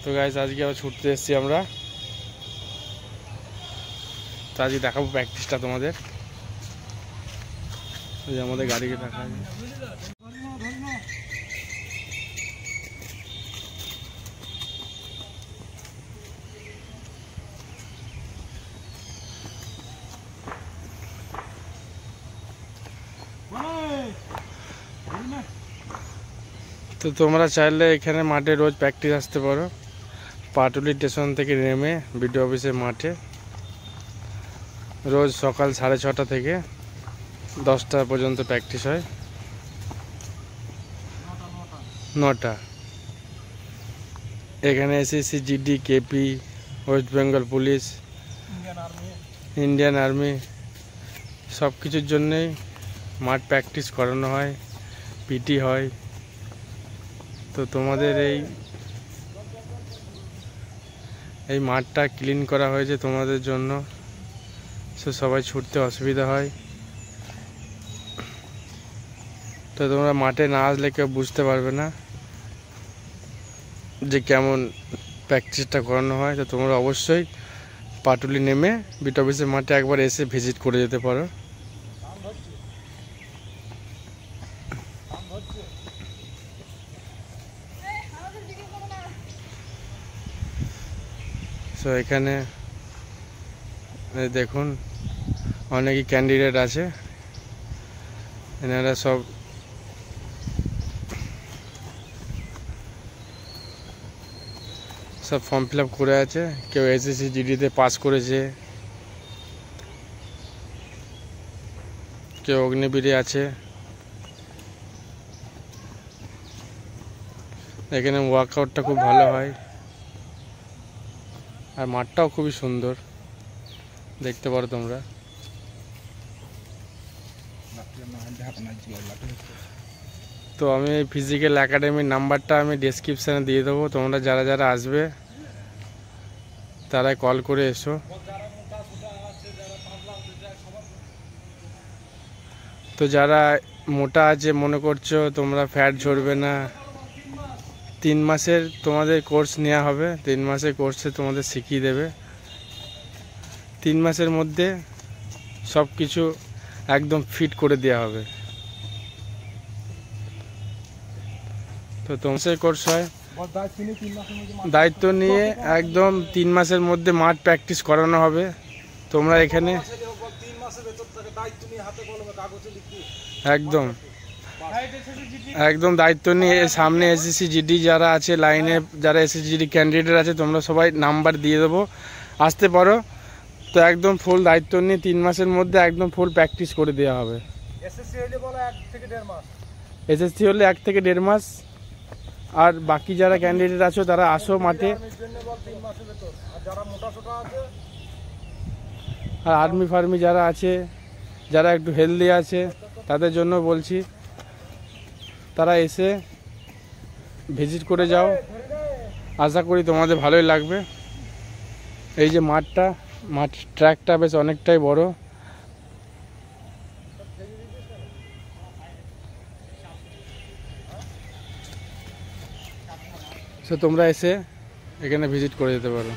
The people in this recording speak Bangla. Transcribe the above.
তো গাইস আজকে আবার ছুটতে এসেছি আমরা। তো আজকে দেখাবো প্র্যাকটিসটা তোমাদের। ওই আমাদের গাড়িকে দেখা তো তোমরা চাইলে এখানে মাঠে রোজ প্র্যাকটিস আসতে পারো। পাটুলি স্টেশন থেকে নেমে বিডিও অফিসের মাঠে রোজ সকাল 6:30 থেকে 10টা পর্যন্ত প্র্যাকটিস হয়। 9টা। এখানে SSC, GD, KP, West Bengal police, Indian army সব কিছুর জন্যেই মাঠ প্র্যাকটিস করানো হয়, পিটি হয়। তো তোমাদের এই মাঠটা ক্লিন করা হয়েছে তোমাদের জন্য, সবাই ছুটতে অসুবিধা হয়। তো তোমরা মাঠে না আসলে কেউ বুঝতে পারবে না যে কেমন প্র্যাকটিসটা করানো হয়। তো তোমরা অবশ্যই পাটুলি নেমে বিট অফিসের মাঠে একবার এসে ভিজিট করে যেতে পারো। তো এখানে দেখুন অনেকই ক্যান্ডিডেট আছে, এনারা সব ফর্ম ফিল আপ করে আছে। কেউ এসএসসি, জিডিতে পাস করেছে, কেউ অগ্নিবীরে আছে। এখানে ওয়ার্কআউটটা খুব ভালো হয় আর মাঠটাও খুবই সুন্দর, দেখতে পারো তোমরা। তো আমি এই ফিজিক্যাল একাডেমির নাম্বারটা আমি ডেসক্রিপশানে দিয়ে দেবো, তোমরা যারা যারা আসবে তারাই কল করে এসো। তো যারা মোটা আছে, মনে করছো তোমরা ফ্যাট ঝরবে না, 3 মাসের তোমাদের কোর্স নেওয়া হবে। 3 মাসের কোর্সে তোমাদের শিখিয়ে দেবে। 3 মাসের মধ্যে সব কিছু একদম ফিট করে দেওয়া হবে। তো তোমাদের কোর্স হয়, দায়িত্ব নিয়ে একদম 3 মাসের মধ্যে মাঠ প্র্যাকটিস করানো হবে। তোমরা এখানে একদম একদম দায়িত্ব নিয়ে সামনে এসএসসি, জিডি যারা আছে লাইনে, যারা এসএসসি, জিডি ক্যান্ডিডেট আছে, তোমরা সবাই নাম্বার দিয়ে দেবো, আসতে পারো। তো একদম ফুল দায়িত্ব নিয়ে 3 মাসের মধ্যে একদম ফুল প্র্যাকটিস করে দেওয়া হবে। এসএসসি হলে 1 থেকে 1.5 মাস। আর বাকি যারা ক্যান্ডিডেট আছো তারা আসো মাঠে। আর আর্মি ফার্মি যারা আছে, যারা একটু হেলদি আছে, তাদের জন্য বলছি তারা এসে ভিজিট করে যাও। আশা করি তোমাদের ভালোই লাগবে। এই যে মাঠ ট্র্যাকটা বেশ অনেকটাই বড়। তো তোমরা এসে এখানে ভিজিট করে যেতে পারো।